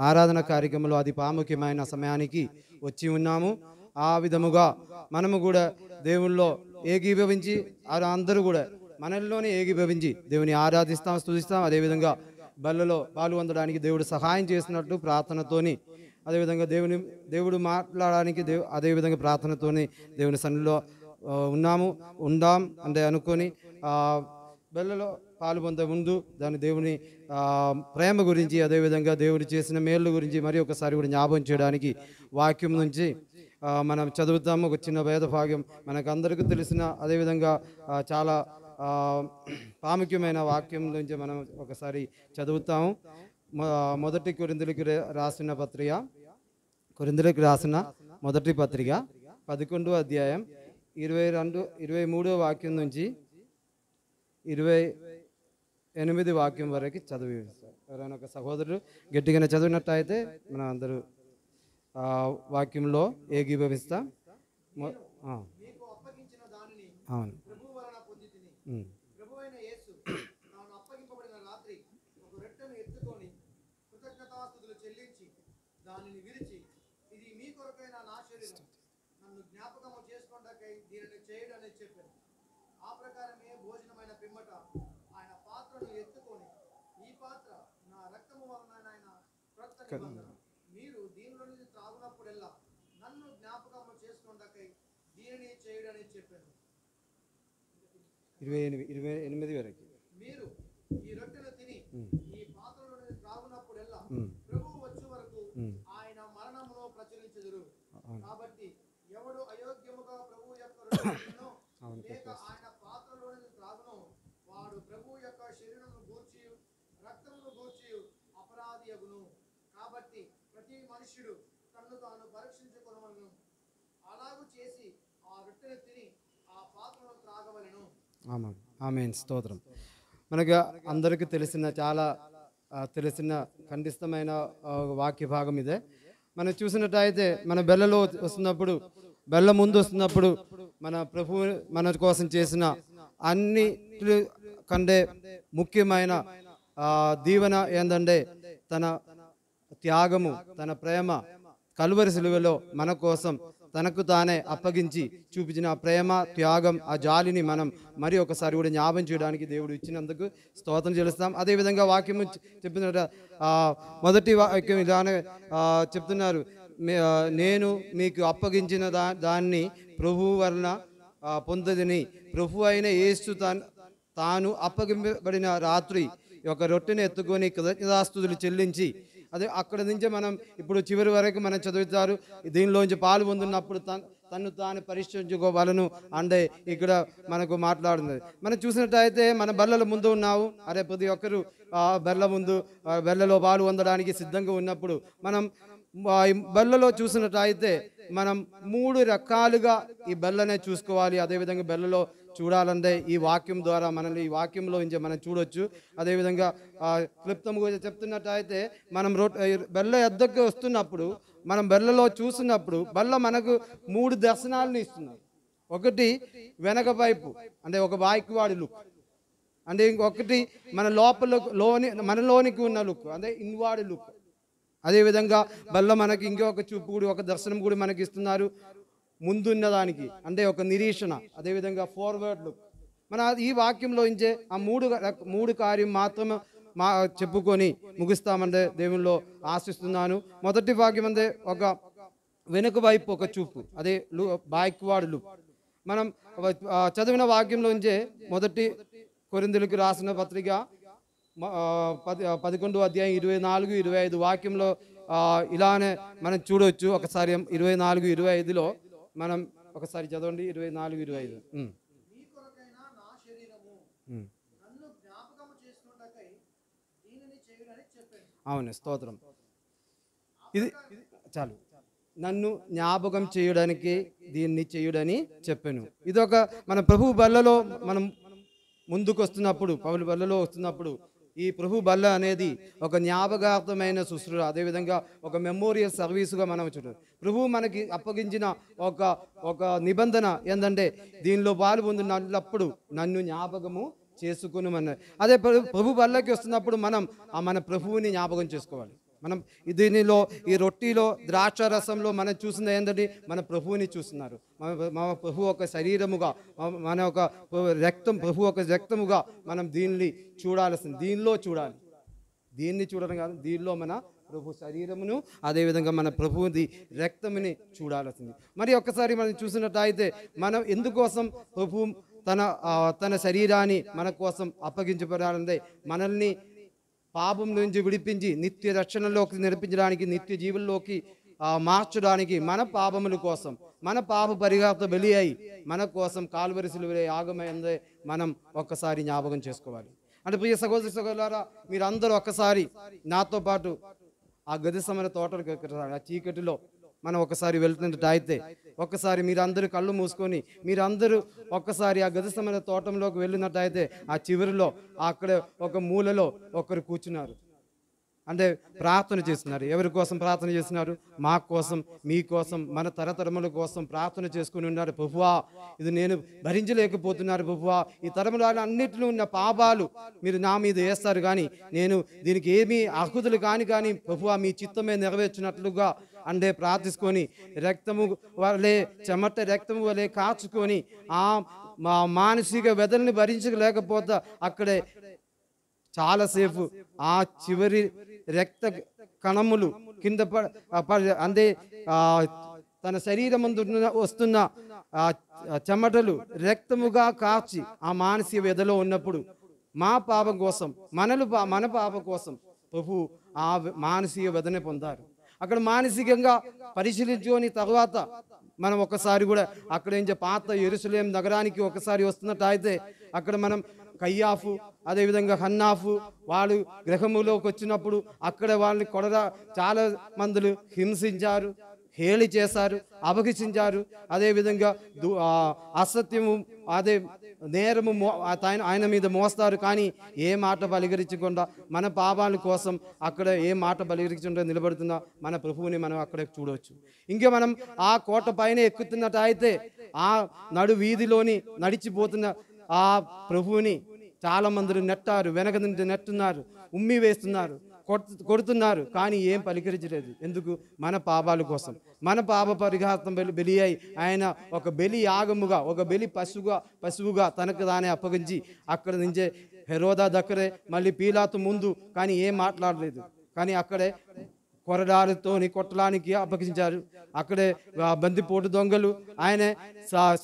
ఆరాధన కార్యక్రమంలో అతి ప్రాముఖ్యమైన సమయానికి వచ్చి ఉన్నాము. ఆ విధముగా మనము కూడా దేవుల్లో ఏకీభవించి అందరూ కూడా మనల్లోనే ఏకీభవించి దేవుని ఆరాధిస్తాం, స్తుతిస్తాం. అదేవిధంగా బల్లలో పాల్గొనడానికి దేవుడు సహాయం చేసినట్టు ప్రార్థనతోని, అదేవిధంగా దేవుడు మాట్లాడడానికి అదేవిధంగా ప్రార్థనతోని దేవుని సన్నిధిలో ఉందాం అంటే అనుకొని బల్లలో పాల్గొందే ముందు దేవుని ప్రేమ గురించి, అదేవిధంగా దేవుడు చేసిన మేళ్ళు గురించి మరి ఒకసారి కూడా జ్ఞాపకం చేయడానికి వాక్యం నుంచి మనం చదువుతాము. ఒక చిన్న వేద భాగ్యం మనకందరికీ తెలిసిన, అదేవిధంగా చాలా ప్రాముఖ్యమైన వాక్యం నుంచి మనం ఒకసారి చదువుతాము. మొదటి కొరింథీయులకు రాసిన పత్రిక, కొరింథీయులకు రాసిన మొదటి పత్రిక 11వ అధ్యాయం 23వ వాక్యం నుంచి 28 వాక్యం వరకు చదివి ఎవరైనా ఒక సహోదరుడు గట్టిగానే చదివినట్టయితే మనం అందరూ వాక్యంలో ఏకీభవిస్తాం. అవును. మీరు దీనిలో నుంచి త్రాగునప్పుడెల్లా నన్ను జ్ఞాపకము చేసుకొనుటకై దీనిని చేయుడని చెప్పాను. 28 వరకు మీరు ఈ రొట్టెను తిని ఈ పాత్రలో నుంచి త్రాగునప్పుడెల్లా ప్రభువు వచ్చే వరకు ఆయన మరణములో ప్రచురించెదరు. కాబట్టి ఎవడు అయోగ్యముగా ప్రభువు యొక్క రొట్టెను లేక ఆయన పాత్రలో నుంచి త్రాగునో వాడు ప్రభువు యొక్క శరీరమును గూర్చి రక్తమును గూర్చి అపరాధి అగును. కాబట్టి ప్రతి మనుష్యుడు తన్ను తాను పరీక్షించుకొనవలెను. అలాగూ చేసి ఆ రొట్టెను తిని ఆ పాత్రను త్రాగవలెను. ఆమేన్. స్తోత్రం. మనకు అందరికీ చాలా తెలిసిన ఖండితమైన వాక్య భాగం ఇదే. మనం చూసినట్టయితే మన బెల్లలో వస్తున్నప్పుడు, బెల్ల ముందు వస్తున్నప్పుడు మన ప్రభువు మన కోసం చేసిన అన్ని కంటే ముఖ్యమైన దీవెన ఏంటంటే తన త్యాగము, తన ప్రేమ కల్వరి సిలువలో మన కోసం తనకు తానే అప్పగించి చూపించిన ప్రేమ, త్యాగం, ఆ జాలిని మనం మరి ఒకసారి కూడా జ్ఞాపకం చేయడానికి దేవుడు ఇచ్చినందుకు స్తోత్రం చెల్లిస్తాం. అదేవిధంగా వాక్యం చెప్పిన మొదటి వాక్యం ఇలానే చెప్తున్నారు, నేను మీకు అప్పగించిన దాన్ని ప్రభువు వలన పొందదని. ప్రభు అయిన యేసు తాను అప్పగింపబడిన రాత్రి ఒక రొట్టెని ఎత్తుకొని కృతజ్ఞతాస్తుతులు చెల్లించి, అదే అక్కడ నుంచి మనం ఇప్పుడు చివరి వరకు మనం చదువుతారు. దీనిలోంచి పాలు పొందున్నప్పుడు తను తాను పరిష్కరించుకోవాలను అంటే ఇక్కడ మనకు మాట్లాడుతుంది. మనం చూసినట్టయితే మన బల్లల ముందు ఉన్నావు, అరే ప్రతి ఒక్కరు బెల్లలో పాలు పొందడానికి సిద్ధంగా ఉన్నప్పుడు మనం బెల్లలో చూసినట్టయితే మనం 3 రకాలుగా ఈ బెల్లనే చూసుకోవాలి. అదేవిధంగా బెల్లలో చూడాలంటే ఈ వాక్యం ద్వారా మనల్ని ఈ వాక్యంలో నుంచి మనం చూడొచ్చు. అదేవిధంగా క్లుప్తంగా చెప్తున్నట్టయితే మనం బెల్ల ఎద్దకు వస్తున్నప్పుడు, మనం బెల్లలో చూసినప్పుడు బెల్ల మనకు 3 దర్శనాలను ఇస్తున్నారు. ఒకటి వెనక వైపు అంటే ఒక వాయికివాడి లుక్, అంటే ఇంకొకటి మనలోనికి ఉన్న లుక్ అంటే ఇన్వార్డ్ లుక్. అదేవిధంగా బెల్ల మనకి ఇంకొక చూపు కూడా, ఒక దర్శనం కూడా మనకి ఇస్తున్నారు ముందున్న దానికి, అంటే ఒక నిరీక్షణ. అదేవిధంగా ఫార్వర్డ్ లుక్. మన ఈ వాక్యంలో ఇంచే ఆ మూడు కార్యం మాత్రం చెప్పుకొని ముగిస్తామంటే దేవుల్లో ఆశిస్తున్నాను. మొదటి వాక్యం అంటే ఒక వెనుక వైపు ఒక చూపు, అదే బ్యాక్వర్డ్ లుక్. మనం చదివిన వాక్యంలోంచే మొదటి కొరింథీయులకు రాసిన పత్రిక 11వ అధ్యాయం 24, 25 వాక్యంలో ఇలానే మనం చూడవచ్చు. ఒకసారి 24, 25లో మనం ఒకసారి చదవండి. 24, 25. అవును, స్తోత్రం. ఇది చాలు. నన్ను జ్ఞాపకం చేయడానికి దీన్ని చేయుడని చెప్పాను. ఇదొక మన ప్రభు బల్లలో మనం ముందుకు వస్తున్నప్పుడు, పౌలు బల్లలో వస్తున్నప్పుడు ఈ ప్రభు బల్ల అనేది ఒక జ్ఞాపకార్థమైన శుశ్రూష, అదేవిధంగా ఒక మెమోరియల్ సర్వీసుగా మనం చూడాలి. ప్రభు మనకి అప్పగించిన ఒక నిబంధన ఏంటంటే దీనిలో పాలు పొందినప్పుడు నన్ను జ్ఞాపకము చేసుకుని. అదే ప్రభు బల్లకి వస్తున్నప్పుడు మనం మన ప్రభువుని జ్ఞాపకం చేసుకోవాలి. మనం దీనిలో ఈ రొట్టిలో ద్రాక్ష రసంలో మనం చూసింది ఏంటంటే మన ప్రభువుని చూస్తున్నారు. మన ప్రభు ఒక శరీరముగా, మన ఒక రక్తం, ప్రభు ఒక రక్తముగా మనం దీన్ని చూడాల్సింది. దీనిలో చూడాలి, దీన్ని చూడడం కాదు, దీనిలో మన ప్రభు శరీరమును అదేవిధంగా మన ప్రభువుది రక్తముని చూడాల్సింది. మరి ఒక్కసారి మనం చూసినట్టయితే మనం ఎందుకోసం ప్రభు తన శరీరాన్ని మన కోసం అప్పగించబడాలంటే మనల్ని పాపం నుంచి విడిపించి నిత్య రక్షణలోకి నడిపించడానికి, నిత్య జీవుల్లోకి మార్చడానికి, మన పాపముల కోసం, మన పాప పరిహారత బలి అయి మన కోసం కాల్వరి సిలువలో యాగమైందే మనం ఒక్కసారి జ్ఞాపకం చేసుకోవాలి. అంటే ప్రియ సహోదరి సహోదరులారా, మీరందరూ ఒక్కసారి నాతో పాటు ఆ గదిసమైన తోటలకు ఆ చీకటిలో మనం ఒకసారి వెళ్తున్నట్టయితే ఒక్కసారి మీరందరూ కళ్ళు మూసుకొని మీరందరూ ఒక్కసారి ఆ గదిసమైన తోటంలోకి వెళ్ళినట్టయితే ఆ చివరిలో అక్కడ ఒక మూలలో ఒకరు కూర్చున్నారు. అంటే ప్రార్థన చేస్తున్నారు. ఎవరి కోసం ప్రార్థన చేస్తున్నారు? మా కోసం, మీకోసం, మన తరతరముల కోసం ప్రార్థన చేసుకుని ఉన్నారు. ప్రభువా, ఇది నేను భరించలేకపోతున్నారు ప్రభువా, ఈ తరముల అన్నిటిలో ఉన్న పాపాలు మీరు నా మీద వేస్తారు, కానీ నేను దీనికి ఏమీ అర్హుతులు కానీ ప్రభువా మీ చిత్తమే నెరవేర్చినట్లుగా అంటే ప్రార్థించుకొని రక్తము వలె చెమట రక్తము వలె కాచుకొని ఆ మానసిక వెదల్ని భరించలేకపోతే అక్కడే చాలాసేపు ఆ చివరి రక్త కణములు కింద అంటే తన శరీరం వస్తున్న చెమటలు రక్తముగా కాచి ఆ మానసిక వ్యధలో ఉన్నప్పుడు మా పాపం కోసం మన పాపం కోసం ప్రభు ఆ మానసిక వ్యధనే పొందారు. అక్కడ మానసికంగా పరిశీలించుకొని తర్వాత మనం ఒకసారి కూడా అక్కడ ఏం పాత యెరూషలేం నగరానికి ఒకసారి వస్తున్నట్టయితే అక్కడ మనం కయ్యాఫు అదేవిధంగా హన్నాఫు వాళ్ళు గ్రహములోకి వచ్చినప్పుడు అక్కడ వాళ్ళని చాలా మందులు హింసించారు, హేళి చేశారు, అపహసించారు. అదేవిధంగా అసత్యము అదే నేరము ఆయన మీద మోస్తారు, కానీ ఏ మాట బలిగరించకుండా మన పాపాల కోసం అక్కడ ఏ మాట బలిగరించకుండా నిలబడుతున్నా మన ప్రభువుని మనం అక్కడ చూడవచ్చు. ఇంకా మనం ఆ కోట పైన ఎక్కుతున్నట్టు అయితే ఆ నడు వీధిలోని నడిచిపోతున్న ఆ ప్రభువుని చాలా మంది నెట్టారు, వెనక నుండి నెట్టున్నారు, ఉమ్మి వేస్తున్నారు, కొడుతున్నారు, కానీ ఏం పలికరించలేదు. ఎందుకు? మన పాపాల కోసం, మన పాప పరిహారం బలి అయి ఆయన ఒక బలి యాగముగా, ఒక బలి పశువుగా తనకు తానే అప్పగించి అక్కడ నుంచే హెరోదా దగ్గరే మళ్ళీ పీలాతు ముందు కానీ ఏం మాట్లాడలేదు, కానీ అక్కడే కొరడాలతోని కొట్టడానికి అప్పగించారు. అక్కడే బందిపోటు దొంగలు ఆయన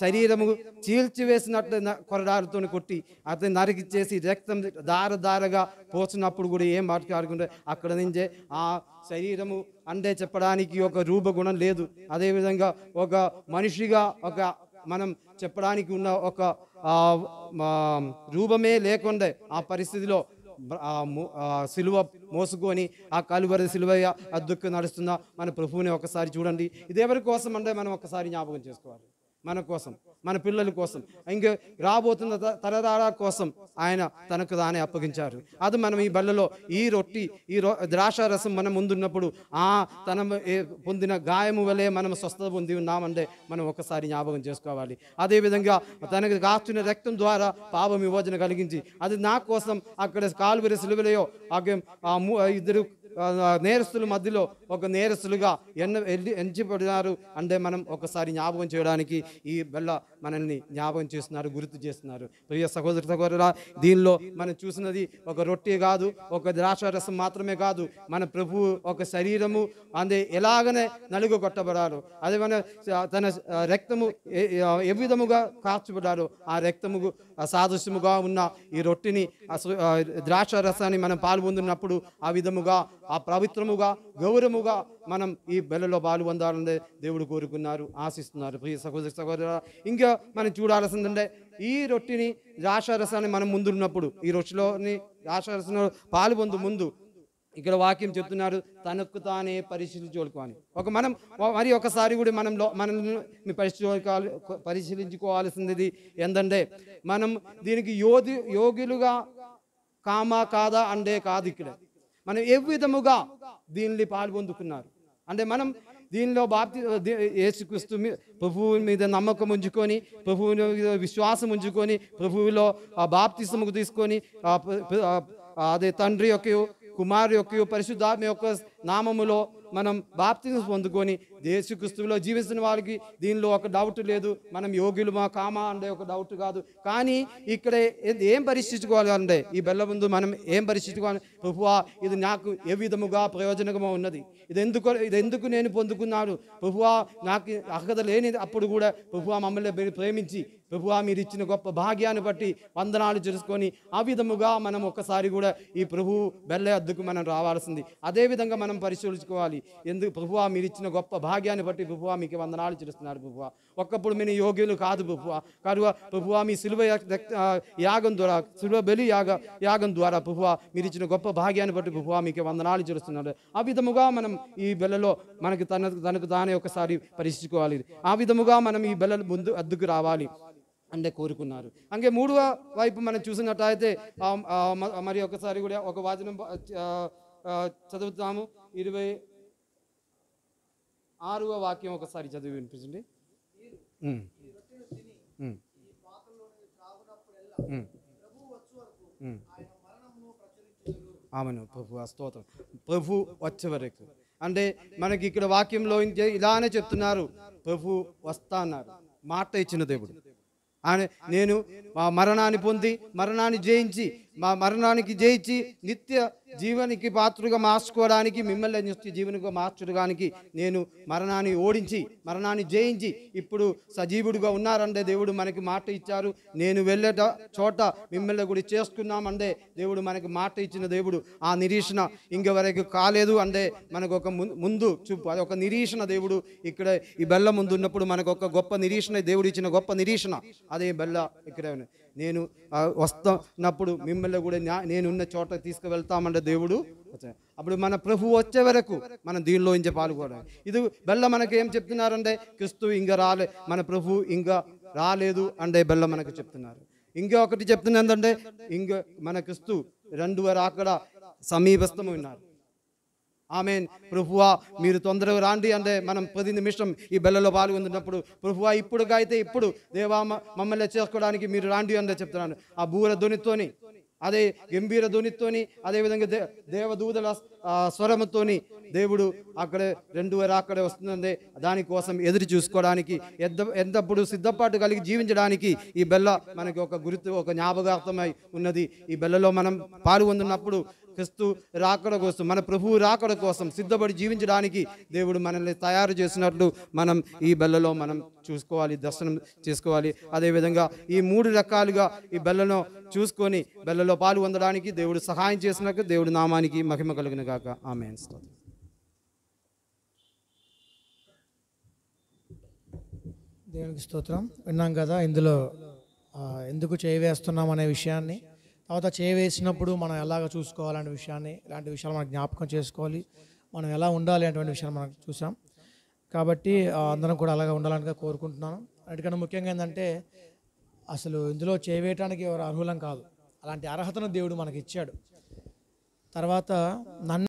శరీరము చీల్చివేసినట్లు కొరడాలతో కొట్టి అతను నరికిచ్చేసి రక్తం దారగా పోసినప్పుడు కూడా ఏం మాట్లాడుకుంటే అక్కడ నుంచే ఆ శరీరము అంటే చెప్పడానికి ఒక రూపగుణం లేదు. అదేవిధంగా ఒక మనిషిగా ఒక మనం చెప్పడానికి ఉన్న ఒక రూపమే లేకుండా ఆ పరిస్థితిలో సిలువ మోసుకొని ఆ కలువరి సిలువ అద్దుకు నడుస్తున్న మన ప్రభువుని ఒకసారి చూడండి. ఇది ఎవరి కోసం అంటే మనం ఒకసారి జ్ఞాపకం చేసుకోవాలి. మన కోసం, మన పిల్లల కోసం, ఇంకా రాబోతున్న తరతరాల కోసం ఆయన తనకు తానే అప్పగించారు. అది మనం ఈ బల్లలో ఈ రొట్టి ఈ ద్రాక్షారసం మనం ముందున్నప్పుడు తన పొందిన గాయము వలె మనం స్వస్థత పొంది ఉన్నామంటే మనం ఒకసారి జ్ఞాపకం చేసుకోవాలి. అదేవిధంగా తనకు కాచిన రక్తం ద్వారా పాప విమోచన కలిగించి అది నా కోసం అక్కడ కాల్వరి సిలువలో ఇద్దరు నేరస్తుల మధ్యలో ఒక నేరస్తులుగా ఎంచబడినారు అంటే మనం ఒకసారి జ్ఞాపకం చేయడానికి ఈ బెల్ల మనల్ని జ్ఞాపకం చేస్తున్నారు, గుర్తు చేస్తున్నారు. ప్రియ సహోదరుల, దీనిలో మనం చూసినది ఒక రొట్టె కాదు, ఒక ద్రాక్షారసం మాత్రమే కాదు, మన ప్రభువు ఒక శరీరము అందే ఎలాగనే నలుగు కొట్టబడారు, అదే మన తన రక్తము ఏ విధముగా కార్చబడ్డారో ఆ రక్తము సాదృశ్యముగా ఉన్న ఈ రొట్టెని ద్రాక్షారసాన్ని మనం పాల్పొందినప్పుడు ఆ విధముగా ఆ పవిత్రముగా గౌరవముగా మనం ఈ బెల్లలో పాల్పొందాలని దేవుడు కోరుకున్నారు, ఆశిస్తున్నారు. ప్రియ సహోదర, ఇంకా మనం చూడాల్సిందంటే ఈ రొట్టెని ద్రాక్షారసాన్ని మనం ముందున్నప్పుడు ఈ రొట్టెలోని ద్రాక్షారసంలో పాల్పొందు ముందు ఇక్కడ వాక్యం చెప్తున్నారు, తనకు తానే పరిశీలించుకోవాలి. మనం మరి ఒకసారి కూడా మనల్ని పరిశీలించుకోవాల్సింది ఏంటంటే మనం దీనికి యోగ్యులుగా కాదా అంటే కాదు. ఇక్కడ మనం ఏ విధముగా దీనిని పాల్పొందుకున్నారు అంటే మనం దీనిలో యేసుక్రీస్తు ప్రభువు మీద నమ్మకం ఉంచుకొని, ప్రభువు విశ్వాసం ఉంచుకొని, ప్రభువులో బాప్తిసముకు తీసుకొని అదే తండ్రి యొక్క, కుమారు యొక్క, పరిశుద్ధాత్మ యొక్క నామములో మనం బాప్తిజం పొందుకొని యేసుక్రీస్తులో జీవిస్తున్న వారికి దీనిలో ఒక డౌట్ లేదు. మనం యోగ్యులమా కామా అంటే ఒక డౌట్ కాదు. కానీ ఇక్కడ ఏం పరీక్షించుకోవాలి అంటే ఈ బెల్ల ముందు మనం ఏం పరీక్షించుకోవాలి? ప్రభువా, ఇది నాకు ఏ విధముగా ప్రయోజనకమో ఉన్నది, ఇది ఎందుకు నేను పొందుకున్నాను ప్రభువా, నాకు అర్హత లేని అప్పుడు కూడా ప్రభువా మమ్మల్ని మీరు ప్రేమించి ప్రభువా మీరు ఇచ్చిన గొప్ప భాగ్యాన్ని బట్టి వందనాలు చేసుకొని ఆ విధముగా మనం ఒక్కసారి కూడా ఈ ప్రభు బెల్ల అద్దుకు మనం రావాల్సింది. అదేవిధంగా మనం పరిశీలించుకోవాలి. ఎందుకు ప్రభువా మీరు ఇచ్చిన గొప్ప భాగ్యాన్ని బట్టి ప్రభువా మీకు వందనాలు చేస్తున్నారు ప్రభువా. ఒక్కప్పుడు మీరు యోగ్యులు కాదు ప్రభువా, కాదువా ప్రభువా మీ సిలువ యాగం ద్వారా, సిలువ బలి యాగం ద్వారా ప్రభువా మీరు ఇచ్చిన గొప్ప భాగ్యాన్ని బట్టి ప్రభువా మీకు వందనాలు చేస్తున్నారు. ఆ విధముగా మనం ఈ బెల్లలో మనకి తనకు తానే ఒకసారి పరీక్షించుకోవాలి. ఆ విధముగా మనం ఈ బెల్ల ముందు అద్దుకు రావాలి అంటే కోరుకున్నారు. అంగే మూడవ వైపు మనం చూసినట్టయితే మరి ఒకసారి కూడా ఒక వాచనం చదువుతాము. 26వ వాక్యం ఒకసారి చదివి వినిపించండి. ఆమెను ప్రభు స్తోత్రం. ప్రభు వచ్చే వరకు అంటే మనకి ఇక్కడ వాక్యంలో ఇలానే చెప్తున్నారు. ప్రభు వస్తా అన్నారు, మాట ఇచ్చిన దేవుడు. నేను మా మరణాన్ని పొంది మరణాన్ని జయించి మరణానికి జయించి నిత్య జీవనికి పాత్రగా మార్చుకోవడానికి, మిమ్మల్ని నిత్య జీవనిగా మార్చడానికి నేను మరణాన్ని ఓడించి మరణాన్ని జయించి ఇప్పుడు సజీవుడిగా ఉన్నారంటే దేవుడు మనకి మాట ఇచ్చారు. నేను వెళ్ళేట చోట మిమ్మల్ని కూడా చేసుకున్నామంటే దేవుడు మనకి మాట ఇచ్చిన దేవుడు. ఆ నిరీక్షణ ఇంకెవరకు కాలేదు అంటే మనకు ఒక ముందు చూపు, అది ఒక నిరీక్షణ దేవుడు ఇక్కడ ఈ బెల్ల ముందు ఉన్నప్పుడు మనకు ఒక గొప్ప నిరీక్షణ, దేవుడు ఇచ్చిన గొప్ప నిరీక్షణ అదే బెల్ల ఇక్కడ. నేను వస్తున్నప్పుడు మిమ్మల్ని కూడా నేనున్న చోట తీసుకువెళ్తామంటే దేవుడు. అప్పుడు మన ప్రభు వచ్చే వరకు మనం దీనిలో ఇంచే పాల్గొనాలి. ఇది బెల్ల మనకి ఏం చెప్తున్నారంటే క్రీస్తు ఇంకా రాలే, మన ప్రభు ఇంకా రాలేదు అంటే బెల్ల మనకు చెప్తున్నారు. ఇంకా ఒకటి చెప్తున్నా ఏంటంటే ఇంకా మన క్రీస్తు రెండవ రాకడ సమీపస్థం ఉన్నారు. ఆమెన్. ప్రభువా మీరు తొందరగా రాండి అంటే మనం 10 నిమిషం ఈ బెల్లలో పాల్గొన్నప్పుడు ప్రభువా ఇప్పుడుగా అయితే ఇప్పుడు దేవా మమ్మల్ని చేసుకోవడానికి మీరు రాండి అంటే చెప్తున్నాను. ఆ బూర ధ్వనితోని, అదే గంభీర ధ్వనితోని, అదేవిధంగా దేవదూతల స్వరముతోని దేవుడు అక్కడ అక్కడే వస్తుందంటే దానికోసం ఎదురు చూసుకోవడానికి ఎంతప్పుడు సిద్ధపాటు కలిగి జీవించడానికి ఈ బెల్ల మనకి ఒక గుర్తు, ఒక జ్ఞాపకార్థమై ఉన్నది. ఈ బెల్లలో మనం పాల్గొన్నప్పుడు క్రీస్తు రాకడ కోసం, మన ప్రభువు రాకడ కోసం సిద్ధపడి జీవించడానికి దేవుడు మనల్ని తయారు చేసినట్లు మనం ఈ బెల్లలో మనం చూసుకోవాలి, దర్శనం చేసుకోవాలి. అదేవిధంగా ఈ 3 రకాలుగా ఈ బెల్లను చూసుకొని బెల్లలో పాల్గొనడానికి దేవుడు సహాయం చేసినట్టు దేవుడి నామానికి మహిమ కలుగును గాక. ఆమేన్. దేవునికి స్తోత్రం. విన్నాం కదా ఇందులో ఎందుకు చేయవేస్తున్నాం అనే విషయాన్ని, తర్వాత చేయవేసినప్పుడు మనం ఎలాగ చూసుకోవాలనే విషయాన్ని, ఇలాంటి విషయాలు మనం జ్ఞాపకం చేసుకోవాలి, మనం ఎలా ఉండాలి అటువంటి విషయాలు మనం చూసాం. కాబట్టి అందరం కూడా అలాగే ఉండాలని కోరుకుంటున్నాను. అన్నిటికన్నా ముఖ్యంగా ఏంటంటే అసలు ఇందులో చేయవేయటానికి ఎవరు అర్హులం కాదు, అలాంటి అర్హతను దేవుడు మనకి ఇచ్చాడు. తర్వాత నన్ను